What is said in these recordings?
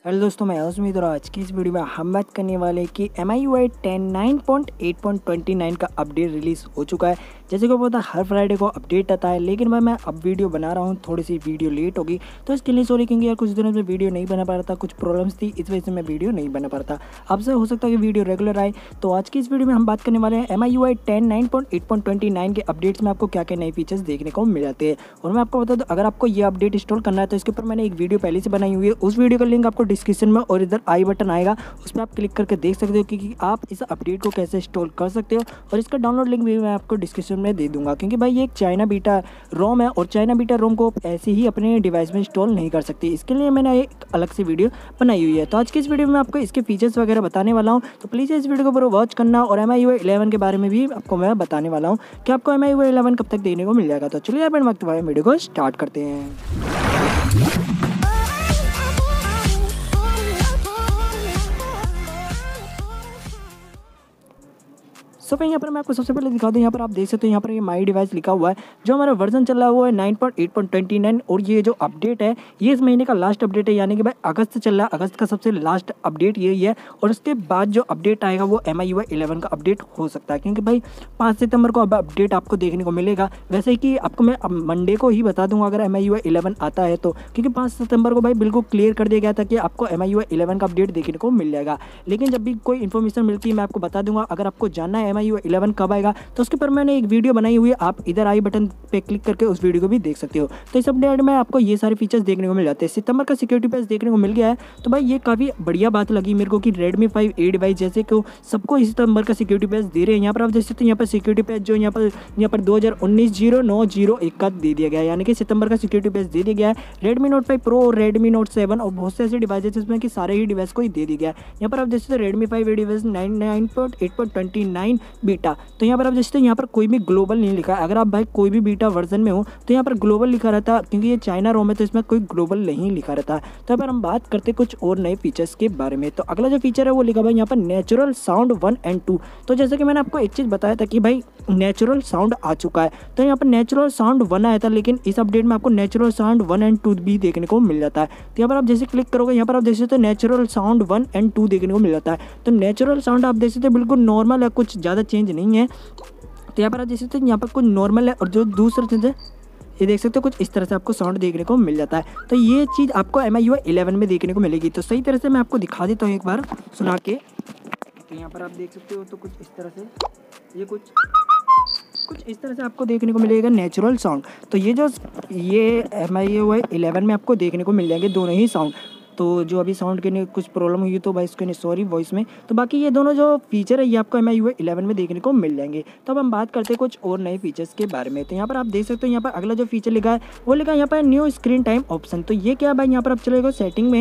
Hello दोस्तों, मैं सुमित और आज की इस वीडियो में हम बात करने वाले हैं कि MIUI 9.8.29 का अपडेट रिलीज़ हो चुका है। जैसे कि पता हर फ्राइडे को अपडेट आता है, लेकिन भाई मैं अब वीडियो बना रहा हूँ, थोड़ी सी वीडियो लेट होगी तो इसके लिए सॉरी, क्योंकि यार कुछ दिनों से वीडियो नहीं बना पा रहा था, कुछ प्रॉब्लम्स थी, इस वजह से मैं वीडियो नहीं बना पा रहा था। अब से हो सकता है कि वीडियो रेगुलर आए। तो आज की इस वीडियो में हम बात करने वाले हैं MIUI 9.8.29 के अपडेट्स में आपको क्या क्या नए फीचर्स देखने को मिल जाते हैं। और मैं आपको बता दूँ, अगर आपको ये अपडेट इंस्टॉल करना है तो इसके ऊपर मैंने एक वीडियो पहले से बनाई हुई है। उस वीडियो का लिंक आपको डिस्क्रिप्शन में और इधर आई बटन आएगा, उस पर आप क्लिक करके देख सकते हो कि आप इस अपडेट को कैसे इंस्टॉल कर सकते हो। और इसका डाउनलोड लिंक भी मैं आपको डिस्क्रिप्शन में दे दूंगा, क्योंकि भाई ये एक चाइना बीटा रोम है और चाइना बीटा रोम को ऐसे ही अपने डिवाइस में इंस्टॉल नहीं कर सकती। इसके लिए मैंने एक अलग से वीडियो बनाई हुई है। तो आज की इस वीडियो में आपको इसके फीचर्स वगैरह बताने वाला हूँ, तो प्लीज़ इस वीडियो को पूरा वॉच करना। और MIUI 11 के बारे में भी आपको मैं बताने वाला हूँ कि आपको MIUI 11 कब तक देखने को मिल जाएगा। तो चलिए यार, वक्त वीडियो को स्टार्ट करते हैं। सो फिर यहाँ पर मैं आपको सबसे पहले दिखा दूँ। यहाँ पर आप देख सकते हो, यहाँ पर ये माई डिवाइस लिखा हुआ है। जो हमारा वर्जन चल रहा है वो है 9.8.29 और ये जो अपडेट है ये इस महीने का लास्ट अपडेट है, यानी कि भाई अगस्त चल रहा है, अगस्त का सबसे लास्ट अपडेट यही है। और उसके बाद जो अपडेट आएगा वो MIUI 11 का अपडेट हो सकता है, क्योंकि भाई 5 सितंबर को अब अपडेट आपको देखने को मिलेगा। वैसे कि आपको मैं अब मंडे को ही बता दूँगा अगर MIUI 11 आता है तो, क्योंकि 5 सितंबर को भाई बिल्कुल क्लियर कर दिया गया था कि आपको MIUI 11 का अपडेट देखने को मिल जाएगा। लेकिन जब भी कोई इन्फॉर्मेशन मिलती है मैं आपको बता दूंगा। अगर आपको जानना है MIUI 11 कब आएगा तो उसके पर मैंने एक वीडियो बनाई हुई है, आप इधर आई बटन पे क्लिक करके उस वीडियो को भी देख सकते हो। तो इस अपडेट में आपको ये सारे फीचर्स देखने को मिल जाते हैं। सितंबर का सिक्योरिटी पैच देखने को मिल गया है, तो भाई ये काफ़ी बढ़िया बात लगी मेरे को कि Redmi 5A डिवाइस जैसे कि सबको इस सितंबर का सिक्योरिटी पैच दे रहे हैं। यहाँ पर आप देख सकते हैं, यहाँ पर सिक्योरिटी पैच जो यहाँ पर 2019-09-01 का दे दिया गया है, यानी कि सितंबर का सिक्योरिटी पैच दे दिया गया है। Redmi Note 5 Pro और Redmi Note 7 और बहुत से ऐसे डिवाइस जिसमें कि सारे ही डिवाइस को ही दे दिया गया है। यहाँ पर आप देख सकते हैं Redmi 5A डिवाइस 9.8.29 बीटा। तो यहाँ पर आप देखते हैं, यहाँ पर कोई भी ग्लोबल नहीं लिखा है। अगर आप भाई कोई भी बीटा वर्जन में हो तो यहाँ पर ग्लोबल लिखा रहता है, क्योंकि ये चाइना रोम है तो इसमें कोई ग्लोबल नहीं लिखा रहता है। तो यहाँ पर हम बात करते कुछ और नए फीचर्स के बारे में। तो अगला जो फीचर है वो लिखा भाई यहाँ पर नेचुरल साउंड 1 और 2। तो जैसे कि मैंने आपको एक चीज़ बताया था कि भाई नेचुरल साउंड आ चुका है, तो यहाँ पर नेचुरल साउंड 1 आया था, लेकिन इस अपडेट में आपको नेचुरल साउंड 1 और 2 भी देखने को मिल जाता है। तो यहाँ पर आप जैसे क्लिक करोगे, यहाँ पर आप देख सकते हो नेचुरल साउंड 1 और 2 देखने को मिल जाता है। तो नेचुरल साउंड आप देख सकते हो बिल्कुल नॉर्मल है, कुछ ज़्यादा चेंज नहीं है। तो यहाँ पर आप देख सकते हैं, यहाँ पर कुछ नॉर्मल है और जो दूसरा चीज़ है ये देख सकते हो कुछ इस तरह से आपको साउंड देखने को मिल जाता है। तो ये चीज़ आपको MIUI 11 में देखने को मिलेगी। तो सही तरह से मैं आपको दिखा देता हूँ एक बार सुना के। तो यहाँ पर आप देख सकते हो, तो कुछ इस तरह से ये कुछ इस तरह से आपको देखने को मिलेगा नेचुरल साउंड। तो ये MIUI 11 में आपको देखने को मिल जाएंगे दोनों ही साउंड। तो जो अभी साउंड के लिए कुछ प्रॉब्लम हुई तो भाई इसके लिए सॉरी वॉइस में। तो बाकी ये दोनों जो फीचर है ये आपको MIUI 11 में देखने को मिल जाएंगे। तो अब हम बात करते हैं कुछ और नए फीचर्स के बारे में। तो यहाँ पर आप देख सकते हो, यहाँ पर अगला जो फीचर लिखा है वो लिखा है यहाँ पर न्यू स्क्रीन टाइम ऑप्शन। तो ये क्या है भाई, यहाँ पर आप चले जाओ सेटिंग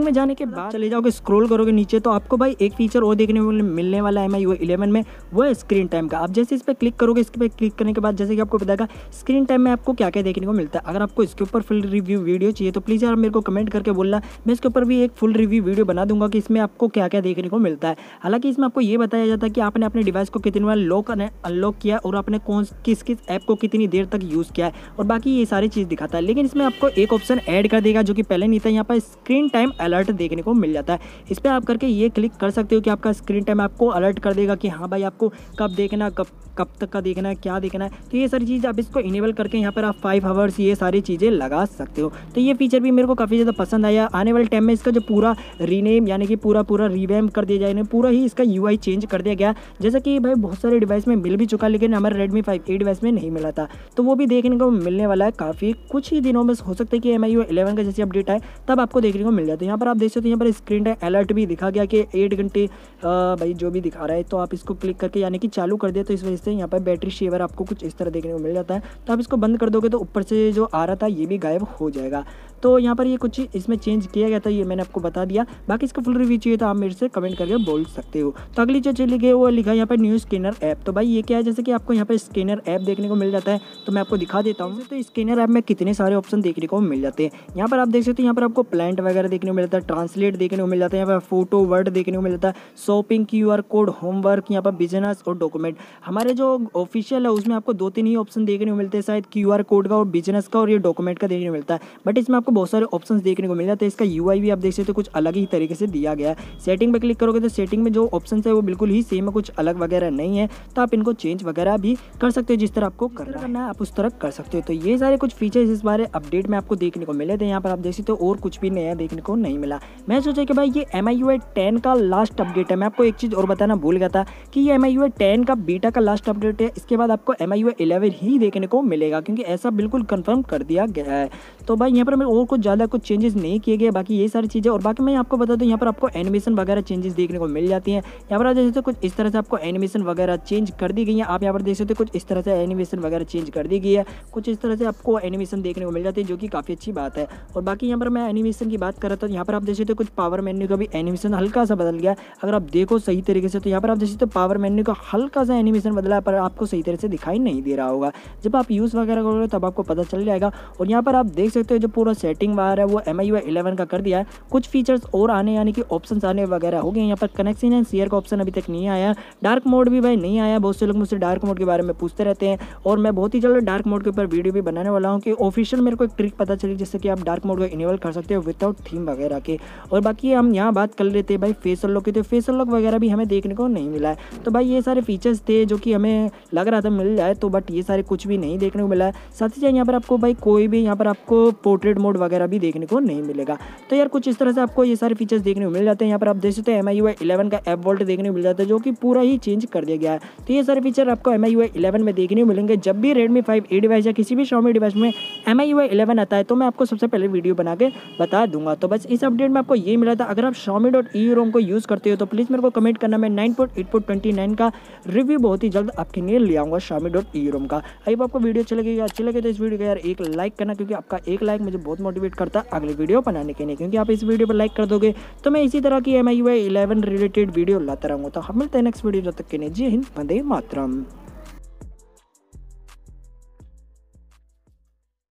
में जाने के बाद चले जाओगे, स्क्रॉल करोगे नीचे तो आपको भाई एक फीचर और देखने को मिलने वाला है MIUI 11 में, वो है स्क्रीन टाइम का। आप जैसे इस पर क्लिक करोगे, इस पर क्लिक करने के बाद जैसे कि आपको बताएगा स्क्रीन टाइम में आपको क्या क्या देखने को मिलता है। अगर आपको इसके ऊपर फुल रिव्यू वीडियो चाहिए तो प्लीज़ यार मेरे को कमेंट करके बोलना, मैं इसके ऊपर भी एक फुल रिव्यू वीडियो बना दूंगा कि इसमें आपको क्या क्या देखने को मिलता है। हालांकि इसमें आपको ये बताया जाता है कि आपने अपने डिवाइस को कितनी बार लॉक अनलॉक किया और आपने किस ऐप को कितनी देर तक यूज़ किया है, और बाकी ये सारी चीज़ दिखाता है। लेकिन इसमें आपको एक ऑप्शन ऐड कर देगा जो कि पहले नहीं था। यहाँ पर स्क्रीन टाइम अलर्ट देखने को मिल जाता है। इस पर आप करके ये क्लिक कर सकते हो कि आपका स्क्रीन टाइम आपको अलर्ट कर देगा कि हाँ भाई आपको कब देखना, कब तक का देखना है, क्या देखना है। तो ये सारी चीज़ आप इसको इनेबल करके यहाँ पर आप 5 आवर्स ये सारी चीज़ें लगा सकते हो। तो ये फीचर भी मेरे को काफ़ी ज़्यादा पसंद आया। आने वाले टाइम में इसका जो पूरा रीनेम यानी कि पूरा रिवैम्प कर दिया जाए, पूरा ही इसका UI चेंज कर दिया गया, जैसा कि भाई बहुत सारे डिवाइस में मिल भी चुका, लेकिन हमारे Redmi 5A डिवाइस में नहीं मिला था। तो वो भी देखने को मिलने वाला है काफ़ी कुछ ही दिनों में। हो सकता है कि MIUI 11 का जैसे अपडेट आए तब आपको देखने को मिल जाता है। यहाँ पर आप देख सकते हैं, यहाँ पर स्क्रीन टाइम अलर्ट भी दिखा गया कि 8 घंटे भाई जो भी दिखा रहा है। तो आप इसको क्लिक करके यानी कि चालू कर दिया, तो इस वजह से यहाँ पर बैटरी शेवर आपको कुछ इस तरह देखने को मिल जाता है। तो आप इसको बंद कर दोगे तो ऊपर से जो आ रहा था ये भी गायब हो जाएगा। तो यहाँ पर ये कुछ इसमें चेंज किया गया था, ये मैंने आपको बता दिया। बाकी इसका फुल रिव्यू चाहिए तो आप मेरे से कमेंट करके बोल सकते हो। तो अगली जो चली गई वो लिखा है यहाँ पर न्यू स्कैनर ऐप। तो भाई ये क्या है, जैसे कि आपको यहाँ पर स्कैनर ऐप देखने को मिल जाता है, तो मैं आपको दिखा देता हूँ। तो स्कैनर ऐप में कितने सारे ऑप्शन देखने को मिल जाते हैं। यहाँ पर आप देख सकते हो, यहाँ पर आपको प्लांट वगैरह देखने को मिल जाता है, ट्रांसलेट देखने को मिल जाता है, यहाँ पर फोटो वर्ड देखने को मिल जाता है, शॉपिंग QR कोड, होमवर्क, यहाँ पर बिजनेस और डॉक्यूमेंट। हमारे जो ऑफिशियल है उसमें आपको 2-3 ही ऑप्शन देखने को मिलते हैं, शायद QR कोड का और बिजनेस का और ये डॉक्यूमेंट का देखने को मिलता है। बट इसमें आपको बहुत सारे ऑप्शंस देखने को मिल जाते हैं। इसका यूआई भी आप देख सकते हो कुछ अलग ही तरीके से दिया गया है। सेटिंग पे क्लिक करोगे तो सेटिंग में जो ऑप्शन है वो बिल्कुल ही सेम है, कुछ अलग वगैरह नहीं है। तो आप इनको चेंज वगैरह भी कर सकते हो, जिस तरह आपको करना है आप उस तरह कर सकते हो। तो ये सारे कुछ फीचर्स इस बारे अपडेट में आपको देखने को मिले थे। यहाँ पर आप देख सकते हो और कुछ भी नया देखने को नहीं मिला। मैं सोचा कि भाई ये MIUI 10 का लास्ट अपडेट है। मैं आपको एक चीज़ और बताना भूल गया था कि ये MIUI 10 का बीटा का लास्ट अपडेट है। इसके बाद आपको MIUI 11 ही देखने को मिलेगा, क्योंकि ऐसा बिल्कुल कंफर्म कर दिया गया है। तो भाई यहाँ पर मैं और कुछ ज़्यादा कुछ चेंजेस नहीं किए गए, बाकी ये सारी चीज़ें। और बाकी मैं आपको बता दूँ यहाँ पर आपको एनिमेशन वगैरह चेंजेस देखने को मिल जाती हैं। यहाँ पर आप देख सकते हो कुछ इस तरह से आपको एनिमेशन वगैरह चेंज कर दी गई है। आप यहाँ पर देख सकते हो कुछ इस तरह से एनिमेशन वगैरह चेंज कर दी गई है, कुछ इस तरह से आपको एनिमेशन देखने को मिल जाती है, जो कि काफ़ी अच्छी बात है। और बाकी यहाँ पर मैं एनिमेशन की बात कर रहा था, यहाँ पर आप देख सकते हो कुछ पावर मेन्यू का भी एनिमेशन हल्का सा बदल गया। अगर आप देखो सही तरीके से तो यहाँ पर आप देख सकते हो पावर मेन्यू का हल्का सा एनिमेशन बदला है, पर आपको सही तरह से दिखाई नहीं दे रहा होगा। जब आप यूज़ वगैरह करोगे तब आपको पता चल जाएगा। और यहाँ पर आप देख सकते हो जो पूरा सेटिंग बार है वो MIUI 11 का कर दिया है। कुछ फीचर्स और आने यानी कि ऑप्शंस आने वगैरह हो गए। यहाँ पर कनेक्शन एंड शेयर का ऑप्शन अभी तक नहीं आया, डार्क मोड भी भाई नहीं आया। बहुत से लोग मुझसे डार्क मोड के बारे में पूछते रहते हैं, और मैं बहुत ही जल्द डार्क मोड के ऊपर वीडियो भी बनाने वाला हूँ कि ऑफिशियल मेरे को एक ट्रिक पता चली जिससे कि आप डार्क मोड को इनेबल कर सकते हो विदाउट थीम वगैरह के। और बाकी हम यहाँ बात कर लेते हैं भाई फेशियल लॉक की, तो फेशियल लॉक वगैरह भी हमें देखने को नहीं मिला है। तो भाई ये सारे फीचर्स थे जो कि हमें लग रहा था मिल जाए, तो बट ये सारे कुछ भी नहीं देखने को मिला है। साथ ही यहाँ पर आपको भाई कोई भी यहाँ पर आपको पोर्ट्रेट मोड वगैरह भी देखने को नहीं मिलेगा। तो यार कुछ इस तरह से आपको ये सारे फीचर्स देखने को मिल जाते हैं। यहाँ पर आप देख सकते हैं MIUI 11 का ऐप वॉल्ट देखने को मिल जाता है, जो कि पूरा ही चेंज कर दिया गया है। तो ये सारे फीचर आपको MIUI 11 में देखने को मिलेंगे। जब भी Redmi 5A डिवाइस या किसी भी Xiaomi डिवाइस में MIUI 11 आता है तो मैं आपको सबसे पहले वीडियो बना के बता दूंगा। तो बस इस अपडेट में आपको ये मिला था। अगर आप Xiaomi.e ROM को यूज़ करते हो तो प्लीज़ मेरे को कमेंट करना। मैं 9.8.29 का रिव्यू बहुत ही जल्द आपके लिए ले आऊँगा Xiaomi.e ROM का। अब आपको वीडियो अच्छी लगे तो इस वीडियो को यार एक लाइक करना, क्योंकि आपका एक लाइक मुझे बहुत मोटिवेट करता है अगले वीडियो बनाने के लिए। क्योंकि आप इस वीडियो पर लाइक कर दोगे तो मैं इसी तरह की MIUI 11 रिलेटेड वीडियो लाता रहूँगा। तो हम मिलते हैं नेक्स्ट वीडियो, जब तक के लिए जय हिंद, वंदे मातरम।